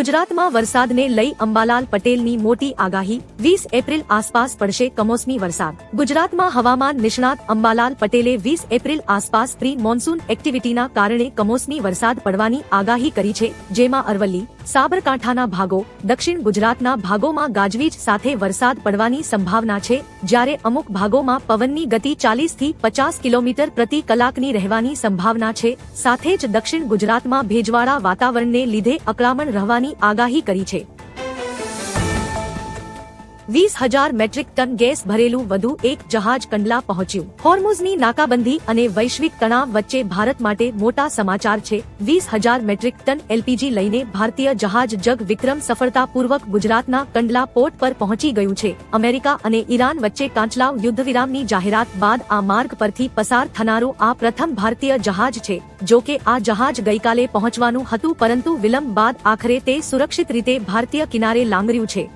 ગુજરાતમાં વરસાદને લઈ અંબાલાલ પટેલની મોટી આગાહી, 20 એપ્રિલ આસપાસ પડશે કમોસમી વરસાદ। ગુજરાતમાં હવામાન નિષ્ણાત અંબાલાલ પટેલે 20 એપ્રિલ આસપાસ પ્રી મોન્સૂન એક્ટિવિટીના કારણે કમોસમી વરસાદ પડવાની આગાહી કરી છે, જેમાં અરવલ્લી, સાબરકાંઠાના ભાગો, દક્ષિણ ગુજરાતના ભાગોમાં ગાજવીજ સાથે વરસાદ પડવાની સંભાવના છે, જ્યારે અમુક ભાગોમાં પવનની ગતિ 40 થી 50 કિલોમીટર પ્રતિ કલાકની રહેવાની સંભાવના છે। સાથે જ દક્ષિણ ગુજરાતમાં ભેજવાળા વાતાવરણને લીધે અકળામણ રહેવાની આગાહી કરી છે। 20,000 મેટ્રિક ટન ગેસ ભરેલું વધુ એક જહાજ કંડલા પહોંચ્યું। હોર્મુઝની નાકાબંધી અને વૈશ્વિક તણાવ વચ્ચે ભારત માટે મોટા સમાચાર છે। 20,000 મેટ્રિક ટન એલપીજી લઈને ભારતીય જહાજ જગ વિક્રમ સફળતાપૂર્વક ગુજરાતના કંડલા પોર્ટ પર પહોંચી ગયું છે। અમેરિકા અને ઈરાન વચ્ચે કાંચલાવ યુદ્ધવિરામની જાહેરાત બાદ આ માર્ગ પરથી પસાર થનારું આ પ્રથમ ભારતીય જહાજ છે। જો કે આ જહાજ ગઈકાલે પહોંચવાનું હતું, પરંતુ વિલંબ બાદ આખરે તે સુરક્ષિત રીતે ભારતીય કિનારે લાંગર્યું છે।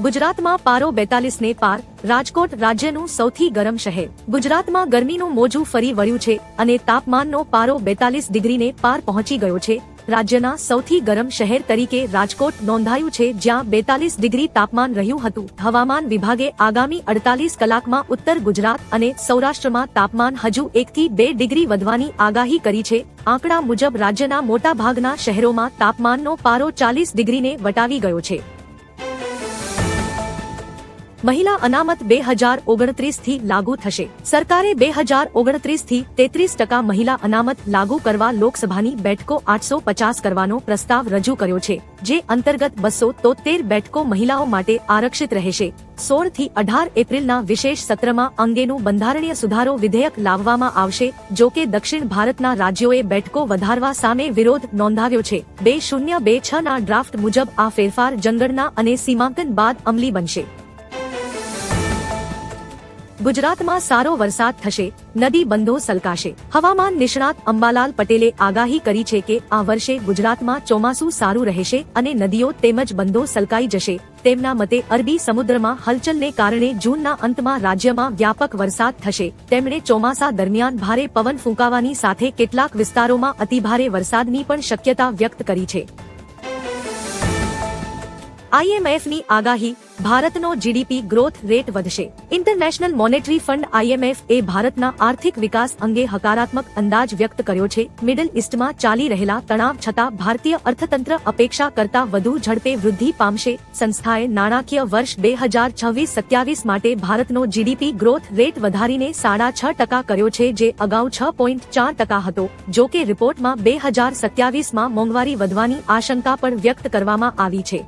ગુજરાતમાં પારો 42 ને પાર, રાજકોટ રાજ્યનું સૌથી ગરમ શહેર। ગુજરાતમાં ગરમીનું મોજું ફરી વળ્યું છે અને તાપમાનનો પારો 42 ડિગ્રીને પાર પહોંચી ગયો છે। રાજ્યના સૌથી ગરમ શહેર તરીકે રાજકોટ નોંધાયું છે, જ્યાં 42 ડિગ્રી તાપમાન રહ્યું હતું। હવામાન વિભાગે આગામી 48 કલાકમાં ઉત્તર ગુજરાત અને સૌરાષ્ટ્રમાં તાપમાન હજુ 1 થી 2 ડિગ્રી વધવાની આગાહી કરી છે। આંકડા મુજબ રાજ્યના મોટાભાગના શહેરોમાં તાપમાનનો પારો 40 ડિગ્રીને વટાવી ગયો છે। મહિલા અનામત 2029 થી લાગુ થશે। સરકારે 2029 થી 33% મહિલા અનામત લાગુ કરવા લોકસભાની બેઠકો 850 કરવાનો પ્રસ્તાવ રજૂ કર્યો છે, જે અંતર્ગત 273 બેઠકો મહિલાઓ માટે આરક્ષિત રહેશે। 16 થી 18 એપ્રિલના વિશેષ સત્રમાં અંગેનું બંધારણીય સુધારો વિધેયક લાવવામાં આવશે। જો કે દક્ષિણ ભારતના રાજ્યોએ બેઠકો વધારવા સામે વિરોધ નોંધાવ્યો છે। 2026 ના ડ્રાફ્ટ મુજબ આ ફેરફાર જનગણના અને સીમાંકન બાદ અમલી બનશે। ગુજરાતમાં સારો વરસાદ થશે, નદી બંધો છલકાશે। હવામાન નિષ્ણાત અંબાલાલ પટેલે આગાહી કરી છે કે આ વર્ષે ગુજરાતમાં ચોમાસું સારું રહેશે અને નદીઓ તેમજ બંધો છલકાઈ જશે। તેમના મતે અરબી સમુદ્રમાં હલચલને કારણે જૂનના અંતમાં રાજ્યમાં વ્યાપક વરસાદ થશે। તેમણે ચોમાસા દરમિયાન ભારે પવન ફૂંકાવાની સાથે કેટલાક વિસ્તારોમાં અતિભારે વરસાદની પણ શક્યતા વ્યક્ત કરી છે। આઈએમએફની આગાહી, ભારતનો જીડીપી ગ્રોથ રેટ વધશે। ઇન્ટરનેશનલ મોનેટરી ફંડ આઈએમએફ એ ભારતના આર્થિક વિકાસ અંગે હકારાત્મક અંદાજ વ્યક્ત કર્યો છે। મિડલ ઈસ્ટમાં ચાલી રહેલા તણાવ છતાં ભારતીય અર્થતંત્ર અપેક્ષા કરતાં વધુ ઝડપે વૃદ્ધિ પામશે। સંસ્થાએ નાણાકીય વર્ષ 2026-27 માટે ભારતનો જીડીપી ગ્રોથ રેટ વધારીને 6.5% કર્યો છે, જે અગાઉ 6.4% હતો। જો કે રિપોર્ટમાં 2027માં મોંઘવારી વધવાની આશંકા પણ વ્યક્ત કરવામાં આવી છે।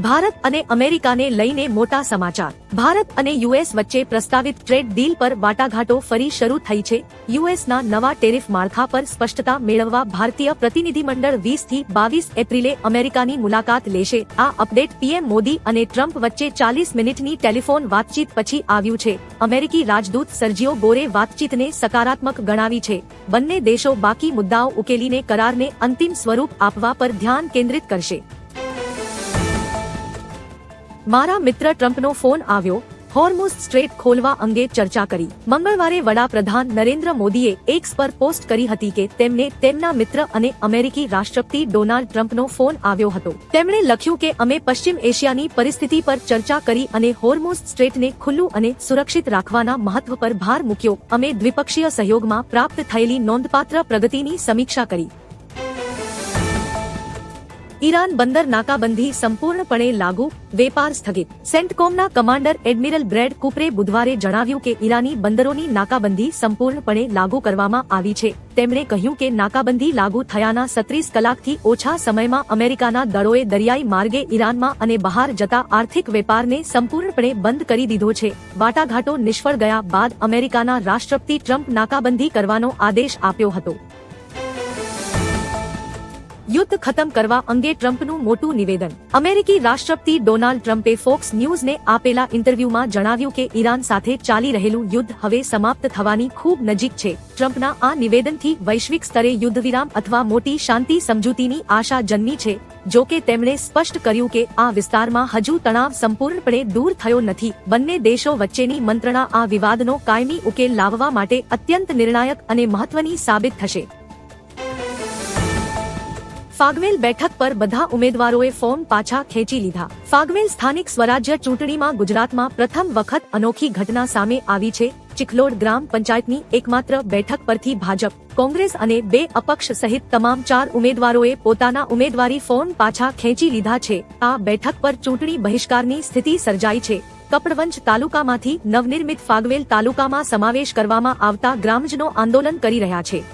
ભારત અને અમેરિકાને લઈને મોટા સમાચાર। ભારત અને યુએસ વચ્ચે પ્રસ્તાવિત ટ્રેડ ડીલ પર વાટાઘાટો ફરી શરૂ થઈ છે। યુએસના નવા ટેરિફ માળખા પર સ્પષ્ટતા મેળવવા ભારતીય પ્રતિનિધિમંડળ 20 થી 22 એપ્રિલે અમેરિકાની મુલાકાત લેશે। આ અપડેટ પીએમ મોદી અને ટ્રમ્પ વચ્ચે 40 મિનિટની ટેલિફોન વાતચીત પછી આવ્યું છે। અમેરિકી રાજદૂત સર્જિયો ગોરે વાતચીતને સકારાત્મક ગણાવી છે। બંને દેશો બાકી મુદ્દાઓ ઉકેલીને કરારને અંતિમ સ્વરૂપ આપવા પર ધ્યાન કેન્દ્રિત કરશે। મારા મિત્ર ટ્રમ્પનો ફોન આવ્યો, હોર્મુઝ સ્ટ્રેટ ખોલવા અંગે ચર્ચા કરી। મંગળવારે વડાપ્રધાન નરેન્દ્ર મોદીએ એક્સ પર પોસ્ટ કરી હતી કે તેમને તેમના મિત્ર અને અમેરિકી રાષ્ટ્રપતિ ડોનાલ્ડ ટ્રમ્પનો ફોન આવ્યો હતો। તેમણે લખ્યું કે અમે પશ્ચિમ એશિયાની પરિસ્થિતિ પર ચર્ચા કરી અને હોર્મુઝ સ્ટ્રેટને ખુલ્લું અને સુરક્ષિત રાખવાના મહત્વ પર ભાર મૂક્યો। અમે દ્વિપક્ષીય સહયોગમાં પ્રાપ્ત થયેલી નોંધપાત્ર પ્રગતિની સમીક્ષા કરી। ઈરાન બંદર નાકાબંધી સંપૂર્ણપણે લાગુ, વેપાર સ્થગિત। સેન્ટકોમના કમાન્ડર એડમિરલ બ્રેડ કૂપરે બુધવારે જણાવ્યું કે ઈરાની બંદરોની નાકાબંધી સંપૂર્ણપણે લાગુ કરવામાં આવી છે। તેમણે કહ્યું કે નાકાબંધી લાગુ થયાના 36 કલાકથી ઓછા સમયમાં અમેરિકાના દળોએ દરિયાઈ માર્ગે ઈરાનમાં અને બહાર જતા આર્થિક વેપારને સંપૂર્ણપણે બંધ કરી દીધો છે। વાટાઘાટો નિષ્ફળ ગયા બાદ અમેરિકાના રાષ્ટ્રપતિ ટ્રમ્પ નાકાબંધી કરવાનો આદેશ આપ્યો હતો। યુદ્ધ ખતમ કરવા અંગે ટ્રમ્પનું મોટું નિવેદન। અમેરિકી રાષ્ટ્રપતિ ડોનાલ્ડ ટ્રમ્પે ફોક્સ ન્યૂઝને આપેલા ઇન્ટરવ્યુમાં જણાવ્યું કે ઈરાન સાથે ચાલી રહેલું યુદ્ધ હવે સમાપ્ત થવાની ખૂબ નજીક છે। ટ્રમ્પના આ નિવેદનથી વૈશ્વિક સ્તરે યુદ્ધવિરામ અથવા મોટી શાંતિ સમજૂતીની આશા જન્મી છે। જો કે તેમણે સ્પષ્ટ કર્યું કે આ વિસ્તારમાં હજુ તણાવ સંપૂર્ણપણે દૂર થયો નથી। બંને દેશો વચ્ચેની મંત્રણા આ વિવાદનો કાયમી ઉકેલ લાવવા માટે અત્યંત નિર્ણાયક અને મહત્વની સાબિત થશે। ફાગવેલ બેઠક પર બધા ઉમેદવારોએ ફોર્મ પાછા ખેંચી લીધા. ફાગવેલ સ્થાનિક સ્વરાજ્ય ચૂંટણીમાં ગુજરાતમાં પ્રથમ વખત અનોખી ઘટના સામે આવી છે. ચિખલોડ ગ્રામ પંચાયતની એકમાત્ર બેઠક પરથી ભાજપ, કોંગ્રેસ અને 2 અપક્ષ સહિત તમામ 4 ઉમેદવારોએ પોતાના ઉમેદવારી ફોર્મ પાછા ખેંચી લીધા છે. આ બેઠક પર ચૂંટણી બહિષ્કારની સ્થિતિ સર્જાઈ છે. કપડવંજ તાલુકામાંથી નવનિર્મિત ફાગવેલ તાલુકામાં સમાવેશ કરવામાં આવતા ગ્રામજનો આંદોલન કરી રહ્યા છે.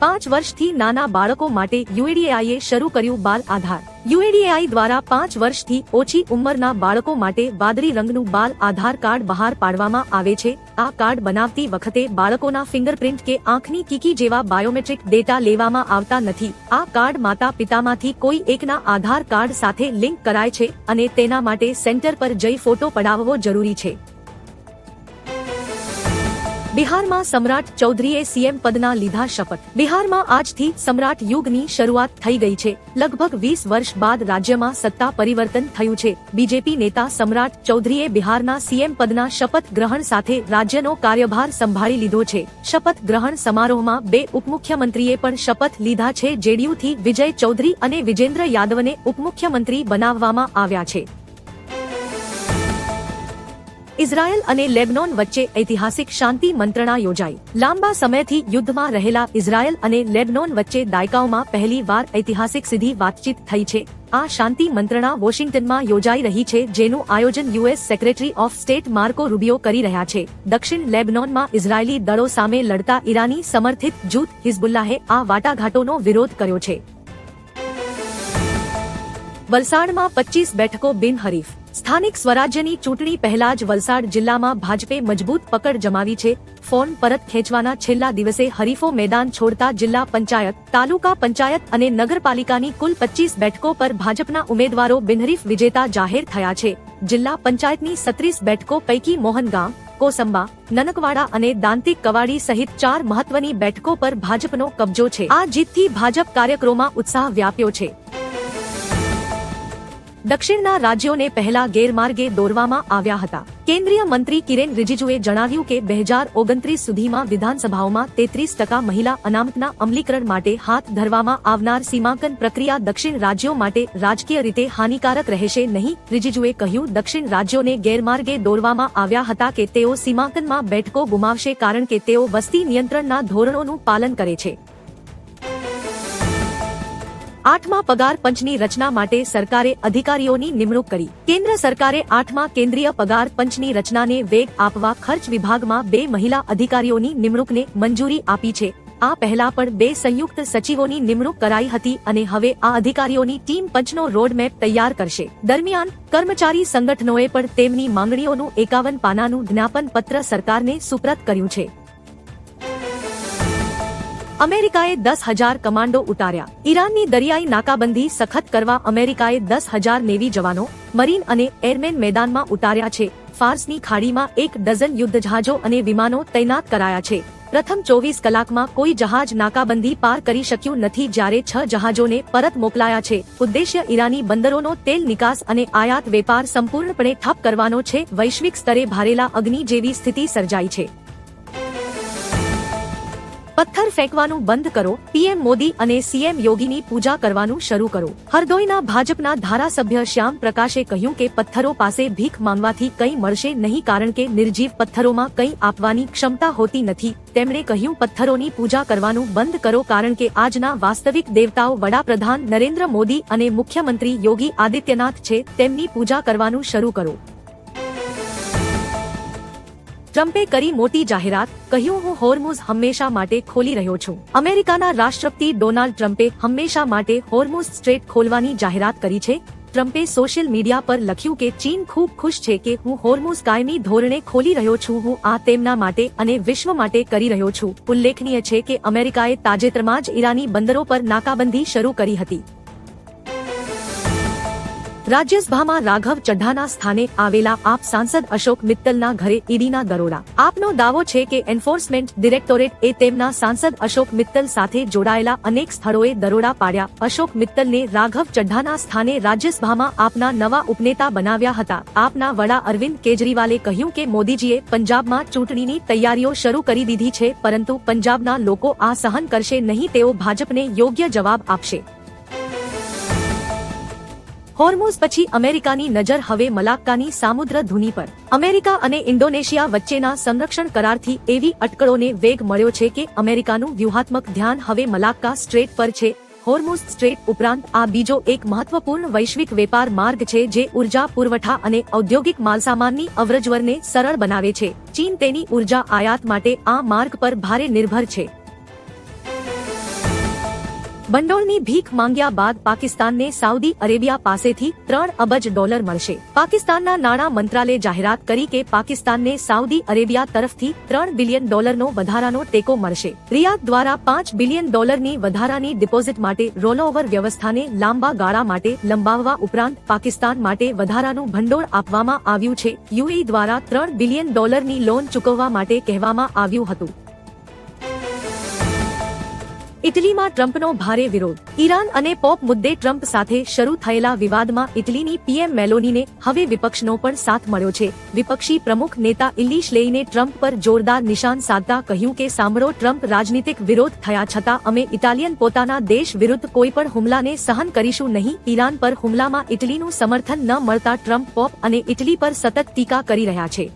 5 વર્ષથી નાના બાળકો માટે યુએડીએઆઈએ શરૂ કર્યું બાલ આધાર. યુએડીએઆઈ દ્વારા 5 વર્ષથી ઓછી ઉંમરના બાળકો માટે વાદળી રંગનું બાલ આધાર કાર્ડ બહાર પાડવામાં આવે છે. આ કાર્ડ બનાવતી વખતે બાળકોના ફિંગરપ્રિન્ટ કે આંખની કીકી જેવા બાયોમેટ્રિક ડેટા લેવામાં આવતા નથી. આ કાર્ડ માતા પિતામાંથી કોઈ એકના આધાર કાર્ડ સાથે લિંક કરાય છે અને તેના માટે સેન્ટર પર જઈ ફોટો પડાવવો જરૂરી છે. બિહારમાં સમ્રાટ ચૌધરીએ સીએમ પદના લીધા શપથ. બિહારમાં આજથી સમ્રાટ યુગની શરૂઆત થઈ ગઈ છે. લગભગ 20 વર્ષ બાદ રાજ્યમાં સત્તા પરિવર્તન થયું છે. બીજેપી નેતા સમ્રાટ ચૌધરીએ બિહારના સીએમ પદના શપથ ગ્રહણ સાથે રાજ્યનો કાર્યભાર સંભાળી લીધો છે. શપથ ગ્રહણ સમારોહમાં 2 ઉપમુખ્યમંત્રીએ પણ શપથ લીધા છે. જેડીયુથી વિજય ચૌધરી અને વિજેન્દ્ર યાદવને ઉપમુખ્યમંત્રી બનાવવામાં આવ્યા છે. ઇઝરાયલ અને લેબનોન વચ્ચે ઐતિહાસિક શાંતિ મંત્રણા યોજાઈ. લાંબા સમયથી યુદ્ધમાં રહેલા ઇઝરાયલ અને લેબનોન વચ્ચે દાયકાઓમાં પહેલી વાર ઐતિહાસિક સીધી વાતચીત થઈ છે. આ શાંતિ મંત્રણા વોશિંગ્ટનમાં યોજાઈ રહી છે, જેનું આયોજન US secretary of state Marco રૂબિયો કરી રહ્યા છે. દક્ષિણ લેબનોનમાં ઇઝરાયેલી દળો સામે લડતા ઈરાની સમર્થિત જૂથ હિઝબુલ્લાહે આ વાટાઘાટોનો વિરોધ કર્યો છે. વલસાડમાં 25 બેઠકો બિનહરીફ. સ્થાનિક સ્વરાજ્યની ચૂંટણી પહેલા જ વલસાડ જિલ્લામાં ભાજપે મજબૂત પકડ જમાવી છે. ફોર્મ પરત ખેંચવાના છેલ્લા દિવસે હરીફો મેદાન છોડતા જિલ્લા પંચાયત, તાલુકા પંચાયત અને નગરપાલિકાની કુલ 25 બેઠકો પર ભાજપના ઉમેદવારો બિનહરીફ વિજેતા જાહેર થયા છે. જિલ્લા પંચાયતની 36 બેઠકો પૈકી મોહનગામ, કોસંબા, નનકવાડા અને દાંતિક કવાડી સહિત 4 મહત્વની બેઠકો પર ભાજપનો કબજો છે. આ જીતથી ભાજપ કાર્યકરોમાં ઉત્સાહ વ્યાપ્યો છે. દક્ષિણના રાજ્યોને પહેલા ગેરમાર્ગે દોરવામાં આવ્યા હતા. કેન્દ્રીય મંત્રી કિરેન રિજિજુએ જણાવ્યું કે 2029 સુધીમાં વિધાનસભાઓમાં 33% મહિલા અનામતના અમલીકરણ માટે હાથ ધરવામાં આવનાર સીમાંકન પ્રક્રિયા દક્ષિણ રાજ્યો માટે રાજકીય રીતે હાનિકારક રહેશે નહીં. રિજિજુએ કહ્યું, દક્ષિણ રાજ્યોને ગેરમાર્ગે દોરવામાં આવ્યા હતા કે તેઓ સીમાંકનમાં બેઠકો ગુમાવશે કારણ કે તેઓ વસ્તી નિયંત્રણના ધોરણોનું પાલન કરે છે. 8મા પગાર પંચની રચના માટે સરકારે અધિકારીઓની નિમણૂક કરી. કેન્દ્ર સરકારે 8મા કેન્દ્રીય પગાર પંચની રચનાને વેગ આપવા ખર્ચ વિભાગમાં 2 મહિલા અધિકારીઓની નિમણૂકને મંજૂરી આપી છે. આ પહેલા પણ 2 સંયુક્ત સચિવોની નિમણૂક કરાઈ હતી અને હવે આ અધિકારીઓની ટીમ પંચનો રોડમેપ તૈયાર કરશે. દરમિયાન કર્મચારી સંગઠનોએ પણ તેમની માંગણીઓનું 51 પાનાનું જ્ઞાપન પત્ર સરકારને સુપ્રત કર્યું છે. અમેરિકાએ 10,000 કમાન્ડો ઉતાર્યા. ઈરાનની દરિયાઈ નાકાબંધી સખત કરવા અમેરિકાએ 10,000 નેવી જવાનો, મરીન અને એરમેન મેદાનમાં ઉતાર્યા છે. ફાર્સની ખાડીમાં 1 ડઝન યુદ્ધજહાજો અને વિમાનો તૈનાત કરાયા છે. પ્રથમ 24 કલાકમાં કોઈ જહાજ નાકાબંધી પાર કરી શક્યું નથી, જ્યારે 6 જહાજોને પરત મોકલાયા છે. ઉદ્દેશ્ય ઈરાની બંદરોનો તેલ નિકાસ અને આયાત વેપાર સંપૂર્ણપણે ઠપ કરવાનો છે. વૈશ્વિક સ્તરે ભારેલા અગ્નિ જેવી સ્થિતિ સર્જાઈ છે. પથ્થર ફેંકવાનું બંધ કરો. પીએમ મોદી અને સીએમ યોગીની પૂજા કરવાનું શરૂ કરો. હરદોઈના ભાજપના ધારાસભ્ય શ્યામ પ્રકાશે કહ્યું કે પથ્થરો પાસે ભીખ માંગવાથી કંઈ મળશે નહીં કારણ કે નિર્જીવ પથ્થરોમાં કંઈ આપવાની ક્ષમતા હોતી નથી. તેમણે કહ્યું, પથ્થરોની પૂજા કરવાનું બંધ કરો કારણ કે આજના વાસ્તવિક દેવતાઓ વડાપ્રધાન નરેન્દ્ર મોદી અને મુખ્યમંત્રી યોગી આદિત્યનાથ છે. તેમની પૂજા કરવાનું શરૂ કરો. ટ્રમ્પે કરી મોટી જાહેરાત. કહ્યું, હું હોર્મુઝ હંમેશા માટે ખોલી રહ્યો છું. અમેરિકાના રાષ્ટ્રપતિ ડોનાલ્ડ ટ્રમ્પે હંમેશા માટે હોર્મુઝ સ્ટ્રેટ ખોલવાની જાહેરાત કરી છે. ટ્રમ્પે સોશિયલ મીડિયા પર લખ્યું કે ચીન ખૂબ ખુશ છે કે હું હોર્મુઝ કાયમી ધોરણે ખોલી રહ્યો છું. હું આ તેમના માટે અને વિશ્વ માટે કરી રહ્યો છું. ઉલ્લેખનીય છે કે અમેરિકાએ તાજેતરમાં જ ઈરાની બંદરો પર નાકાબંધી શરૂ કરી હતી. રાજ્યસભામાં રાઘવ ચઢ્ઢાના સ્થાને આવેલા આપ સાંસદ અશોક મિત્તલના ઘરે ઈડીના દરોડા. આપનો દાવો છે કે એન્ફોર્સમેન્ટ ડિરેક્ટોરેટ એ તેમના સાંસદ અશોક મિત્તલ સાથે જોડાયેલા અનેક સ્થળોએ દરોડા પાડ્યા. અશોક મિત્તલને રાઘવ ચઢ્ઢાના સ્થાને રાજ્યસભામાં આપના નવા ઉપનેતા બનાવ્યા હતા. આપના વડા અરવિંદ કેજરીવાલે કહ્યું કે મોદીજીએ પંજાબમાં ચૂંટણીની તૈયારીઓ શરૂ કરી દીધી છે, પરંતુ પંજાબના લોકો આ સહન કરશે નહીં. તેઓ ભાજપને યોગ્ય જવાબ આપશે. હોર્મુઝ પછી અમેરિકાની નજર હવે મલાક્કાની સામુદ્ર ધુની પર. અમેરિકા અને ઇન્ડોનેશિયા વચ્ચેના સંરક્ષણ કરારથી એવી અટકળોને વેગ મળ્યો છે કે અમેરિકાનું વ્યૂહાત્મક ધ્યાન હવે મલાક્કા સ્ટ્રેટ પર છે. હોર્મુઝ સ્ટ્રેટ ઉપરાંત આ બીજો એક મહત્વપૂર્ણ વૈશ્વિક વેપાર માર્ગ છે જે ઉર્જા પુરવઠા અને ઔદ્યોગિક માલસામાનની અવરજવરને સરળ બનાવે છે. ચીન તેની ઉર્જા આયાત માટે આ માર્ગ પર ભારે નિર્ભર છે. ભંડોળની ભીખ માંગ્યા બાદ પાકિસ્તાનને સાઉદી અરેબિયા પાસેથી $3 અબજ મળશે. પાકિસ્તાનના નાણાં મંત્રાલયે જાહેરાત કરી કે પાકિસ્તાનને સાઉદી અરેબિયા તરફથી $3 બિલિયન વધારાનો ટેકો મળશે. રિયાદ દ્વારા $5 બિલિયન ની વધારાની ડિપોઝિટ માટે રોલઓવર વ્યવસ્થાને લાંબા ગાળા માટે લંબાવવા ઉપરાંત પાકિસ્તાન માટે વધારાનું ભંડોળ આપવામાં આવ્યું છે. યુએઈ દ્વારા $3 બિલિયન ની લોન ચૂકવવા માટે કહેવામાં આવ્યું હતું. ઇટલીમાં ટ્રમ્પનો ભારે વિરોધ. ઈરાન અને પોપ મુદ્દે ટ્રમ્પ સાથે શરૂ થયેલા વિવાદમાં ઇટલીની પીએમ મેલોનીને હવે વિપક્ષનો પણ સાથ મળ્યો છે. વિપક્ષી પ્રમુખ નેતા ઇલ્લી શ્લેઈને ટ્રમ્પ પર જોરદાર નિશાન સાધતા કહ્યું કે સાંભળો, ટ્રમ્પ રાજનીતિક વિરોધ થયા છતાં અમે ઇટાલિયન પોતાના દેશ વિરુદ્ધ કોઈ પણ હુમલાને સહન કરીશું નહીં. ઈરાન પર હુમલામાં ઇટલીનું સમર્થન ન મળતા ટ્રમ્પ પોપ અને ઇટલી પર સતત ટીકા કરી રહ્યા છે.